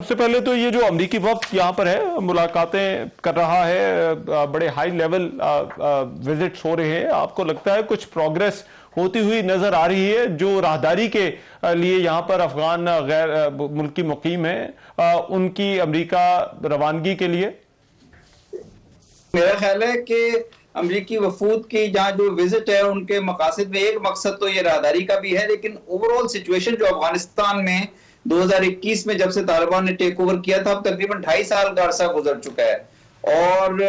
सबसे पहले तो ये जो अमरीकी वफ्द यहाँ पर है मुलाकातें कर रहा है, बड़े हाई लेवल विजिट्स हो रहे हैं, आपको लगता है कुछ प्रोग्रेस होती हुई नजर आ रही है जो राहदारी के लिए यहाँ पर अफगान गैर मुल्की मुकीम है उनकी अमरीका रवानगी के लिए? मेरा ख्याल है कि अमरीकी वफूद की जहाँ जो विजिट है उनके मकासद में एक मकसद तो ये राहदारी का भी है, लेकिन ओवरऑल सिचुएशन जो अफगानिस्तान में 2021 में जब से तालिबान ने टेक ओवर किया था, अब तकरीबन 2.5 साल का अरसा गुजर चुका है। और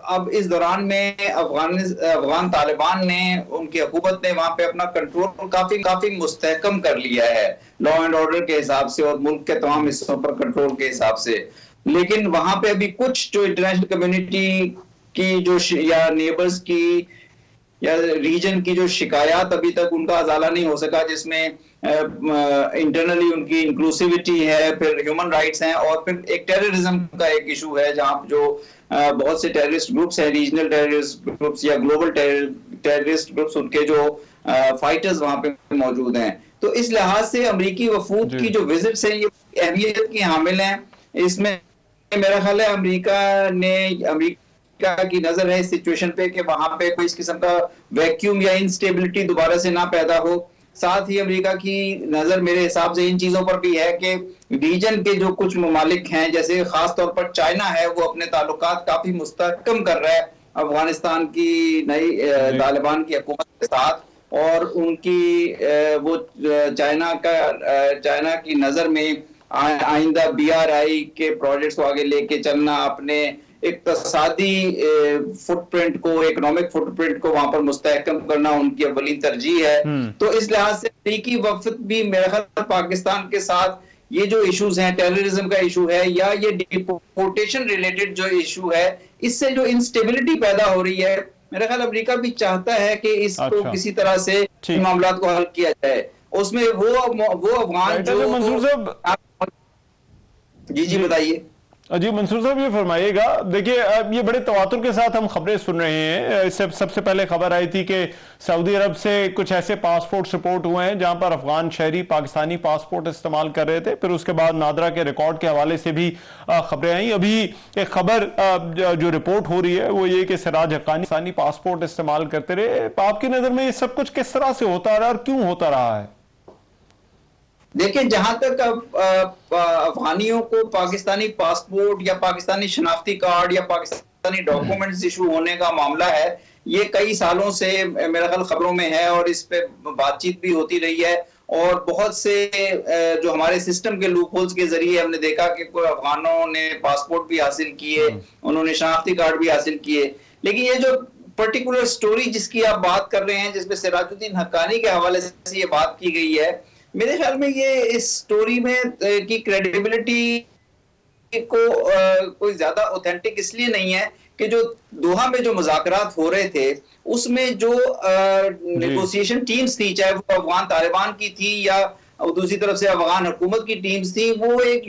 अब इस दौरान में अफगान तालिबान ने, उनकी हुकूमत ने वहां पे अपना कंट्रोल काफी मुस्तहकम कर लिया है लॉ एंड ऑर्डर के हिसाब से और मुल्क के तमाम हिस्सों पर कंट्रोल के हिसाब से। लेकिन वहां पे अभी कुछ जो इंटरनेशनल कम्युनिटी की जो या नेबर्स की या रीजन की जो शिकायत अभी तक उनका अजाला नहीं हो सका, जिसमें इंटरनली उनकी इंक्लूसिविटी है, फिर ह्यूमन राइट्स हैं और फिर एक टेररिज्म का एक इशू है जहां जो बहुत से टेररिस्ट ग्रुप्स हैं, रीजनल टेररिस्ट ग्रुप्स या ग्लोबल टेररिस्ट ग्रुप्स, उनके जो फाइटर्स वहां पे मौजूद हैं। तो इस लिहाज से अमरीकी वफूद की जो विजिट्स हैं ये अहमियत की हामिल हैं। इसमें मेरा ख्याल है अमरीका की नजर है इस सिचुएशन पे कि वहां पे कोई इस किस्म का वैक्यूम या इंस्टेबिलिटी दोबारा से ना पैदा हो। साथ ही अमेरिका की नजर मेरे हिसाब से इन चीजों पर भी है कि रीजन के जो कुछ ममालिक हैं, जैसे खास तौर पर चाइना है, वो अपने ताल्लुकात काफी मुस्तहकम कर रहा है अफगानिस्तान की नई तालिबान की हुकूमत के साथ। और उनकी वो चाइना की नजर में आइंदा BRI के प्रोजेक्ट्स को आगे लेके चलना, अपने इक्तसादी फुटप्रिंट को, इकोनॉमिक फुटप्रिंट को वहां पर मुस्तहकम करना उनकी अव्वली तरजीह है। तो इस लिहाज से अमरीकी वफद भी मेरे ख्याल पाकिस्तान के साथ ये जो इश्यूज हैं, टेररिज्म का इशू है या ये डिपोर्टेशन रिलेटेड जो इशू है, इससे जो इंस्टेबिलिटी पैदा हो रही है, मेरा ख्याल अमरीका भी चाहता है कि इसको किसी तरह से मामला को हल किया जाए। उसमें वो अफगान जो मंसूर साहब, जी बताइए। जी मंसूर साहब, ये फरमाइएगा, देखिए ये बड़े तवातुर के साथ हम खबरें सुन रहे हैं। इससे सबसे पहले खबर आई थी कि सऊदी अरब से कुछ ऐसे पासपोर्ट रिपोर्ट हुए हैं जहां पर अफगान शहरी पाकिस्तानी पासपोर्ट इस्तेमाल कर रहे थे। फिर उसके बाद नादरा के रिकॉर्ड के हवाले से भी खबरें आई। अभी एक खबर जो रिपोर्ट हो रही है वो ये कि सिराज हक्कानी पासपोर्ट इस्तेमाल करते रहे। आपकी नजर में ये सब कुछ किस तरह से होता रहा और क्यों होता रहा है? देखिए, जहां तक अफगानियों को पाकिस्तानी पासपोर्ट या पाकिस्तानी शनाख्ती कार्ड या पाकिस्तानी डॉक्यूमेंट्स इशू होने का मामला है, ये कई सालों से मेरा ख्याल खबरों में है और इस पे बातचीत भी होती रही है। और बहुत से जो हमारे सिस्टम के लूप होल्स के जरिए हमने देखा कि अफगानों ने पासपोर्ट भी हासिल किए, उन्होंने शनाख्ती कार्ड भी हासिल किए। लेकिन ये जो पर्टिकुलर स्टोरी जिसकी आप बात कर रहे हैं, जिसमें सिराजुद्दीन हक्कानी के हवाले से ये बात की गई है, मेरे ख्याल में ये इस स्टोरी में की क्रेडिबिलिटी को कोई ज्यादा ऑथेंटिक इसलिए नहीं है कि जो दोहा में जो मुज़ाकरात हो रहे थे उसमें जो नेगोशिएशन टीम्स थी, चाहे वो अफगान तालिबान की थी या दूसरी तरफ से अफगान हुकूमत की टीम्स थी, वो एक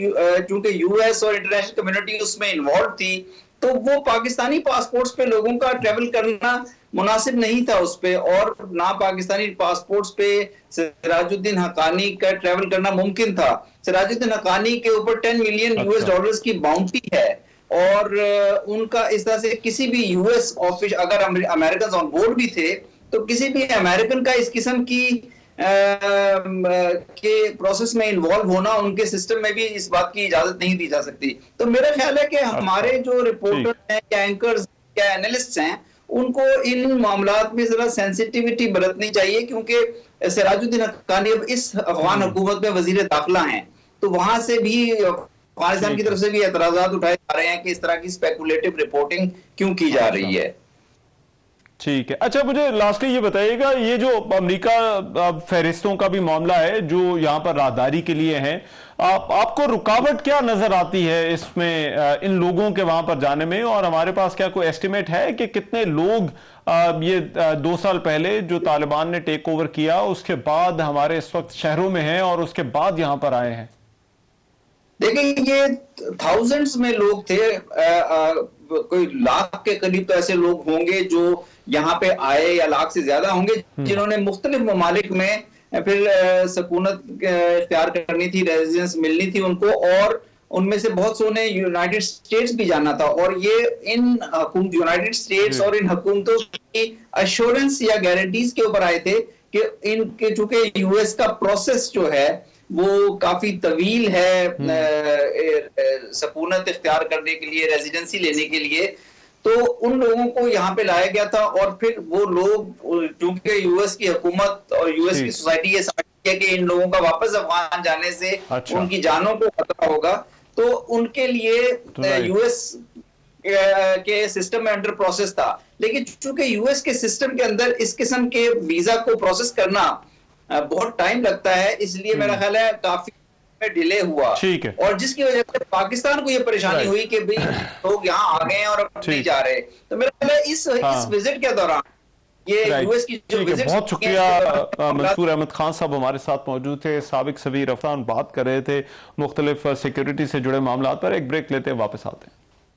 चूंकि US और इंटरनेशनल कम्युनिटी उसमें इन्वॉल्व थी, तो वो पाकिस्तानी पासपोर्ट्स पे लोगों का ट्रेवल करना मुनासिब नहीं था उस पे, और ना पाकिस्तानी पासपोर्ट्स पे सिराजुद्दीन हक्कानी का ट्रेवल करना मुमकिन था। सिराजुद्दीन हक्कानी के ऊपर $10 मिलियन US की बाउंटी है और उनका इस तरह से किसी भी US ऑफिस, अगर अमेरिकन ऑन बोर्ड भी थे, तो किसी भी अमेरिकन का इस किस्म की के प्रोसेस में इन्वॉल्व होना उनके सिस्टम में भी इस बात की इजाजत नहीं दी जा सकती। तो मेरा ख्याल है कि हमारे जो रिपोर्टर हैं या एंकर्स या एनालिस्ट हैं, उनको इन मामलात में जरा सेंसिटिविटी बरतनी चाहिए, क्योंकि सिराजुद्दीन हक्कानी अब इस अफगान हुकूमत में वजीर दाखिला हैं, तो वहां से भी पाकिस्तान की तरफ से भी एतराजात उठाए जा रहे हैं कि इस तरह की स्पेकुलेटिव रिपोर्टिंग क्यों की जा रही है। ठीक है, अच्छा मुझे लास्टली ये बताइएगा, ये जो अमेरिका फहरिस्तों का भी मामला है जो यहाँ पर राहदारी के लिए है, आपको रुकावट क्या नजर आती है इसमें, इन लोगों के वहां पर जाने में? और हमारे पास क्या कोई एस्टिमेट है कि कितने लोग ये 2 साल पहले जो तालिबान ने टेक ओवर किया उसके बाद हमारे इस वक्त शहरों में हैं और उसके बाद यहाँ पर आए हैं? देखिए, ये थाउजेंड्स में लोग थे, कोई लाख के करीब तो ऐसे लोग होंगे जो यहाँ पे आए, या लाख से ज्यादा होंगे जिन्होंने मुख्तलिफ ममालिक में फिर सकूनत इख्तियार करनी थी, रेजिडेंस मिलनी थी उनको, और उनमें से बहुत सौ ने यूनाइटेड स्टेट्स भी जाना था। और ये इन यूनाइटेड स्टेट्स और इन हुकूमतों की अश्योरेंस या गारंटीज के ऊपर आए थे कि इनके, चूंकि यूएस का प्रोसेस जो है वो काफी तवील है सकूनत इख्तियार करने के लिए, रेजिडेंसी लेने के लिए, तो उन लोगों को यहाँ पे लाया गया था। और फिर वो लोग, चूंकि यूएस की हुकूमत और यूएस की सोसाइटी ये समझती है कि इन लोगों का वापस अफगान जाने से उनकी जानों को खतरा होगा, तो उनके लिए यूएस के सिस्टम में अंडर प्रोसेस था। लेकिन चूंकि यूएस के सिस्टम के अंदर इस किस्म के वीजा को प्रोसेस करना बहुत टाइम लगता है, इसलिए मेरा ख्याल है काफी डिले हुआ। ठीक है। और जिसकी वजह से पाकिस्तान को ये परेशानी हुई कि भाई लोग यहाँ आ गए हैं और अब नहीं जा रहे। तो मेरा ख्याल है इस विजिट के दौरान ये यूएस की जो विजिट, बहुत शुक्रिया मंसूर अहमद खान साहब हमारे साथ मौजूद थे, साबिक सफीर अफगान, बात कर रहे थे मुख्तलिफ सिक्योरिटी से जुड़े मामला पर। एक ब्रेक लेते हैं, वापस आते हैं।